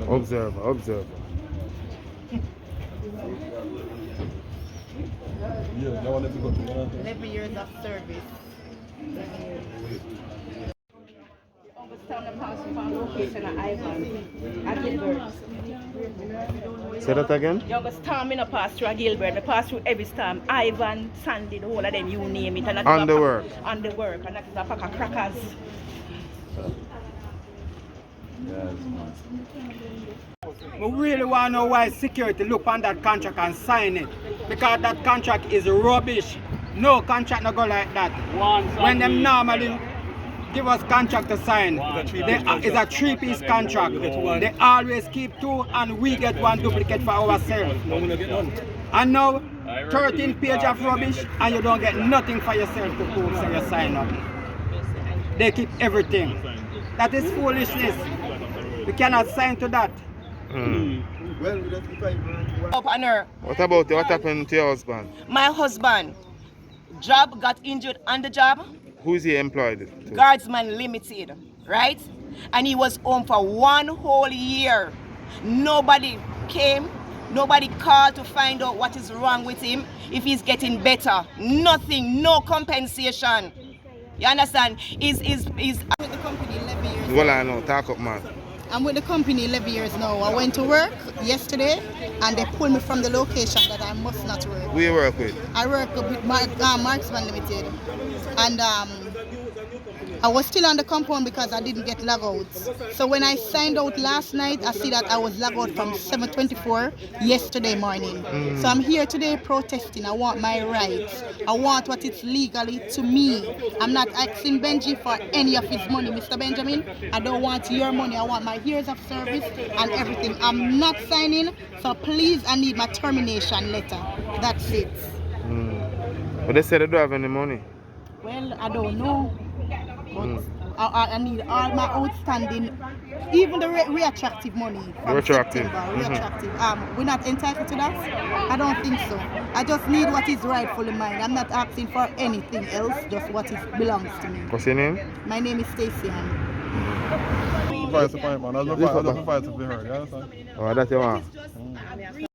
Observer. Yeah, that one let me go to 11 years of service. Say that again? Youngest storm in a pass through a Gilbert, I pass through every storm. Ivan, Sandy, the whole of them, you name it. And On the work. On the work, and that is a pack of crackers. We really want to know why security look on that contract and sign it. Because that contract is rubbish. No contract no go like that. When them normally give us contract to sign, it's a three-piece contract. They always keep two and we get one duplicate for ourselves. And now 13 pages of rubbish and you don't get nothing for yourself to prove so you sign up. They keep everything. That is foolishness. We cannot sign to that. Up on her. What about you? What happened to your husband? My husband, job got injured on the job. Who is he employed to? Guardsman Limited, right? And he was home for 1 whole year. Nobody came, nobody called to find out what is wrong with him, if he's getting better. Nothing, no compensation. You understand? Is with the company 11 years. Well, I know. Talk up, man. I'm with the company 11 years now. I went to work yesterday and they pulled me from the location that I must not work. Who you work with? I work with Marksman Limited. And I was still on the compound because I didn't get logouts. So when I signed out last night, I see that I was logged out from 7:24 yesterday morning. So I'm here today protesting. I want my rights. I want what is legally to me. I'm not asking Benji for any of his money, Mr. Benjamin. I don't want your money. I want my years of service and everything. I'm not signing, so please, I need my termination letter. That's it. But they said they don't have any money. Well, I don't know. But I need all my outstanding, even the retroactive money. Retroactive. Retroactive. We're not entitled to that? I don't think so. I just need what is rightfully mine. I'm not asking for anything else, just what belongs to me. What's your name? My name is Stacey Ann. fight to fight, man. I don't fight to be heard, you understand? Oh, that's your one.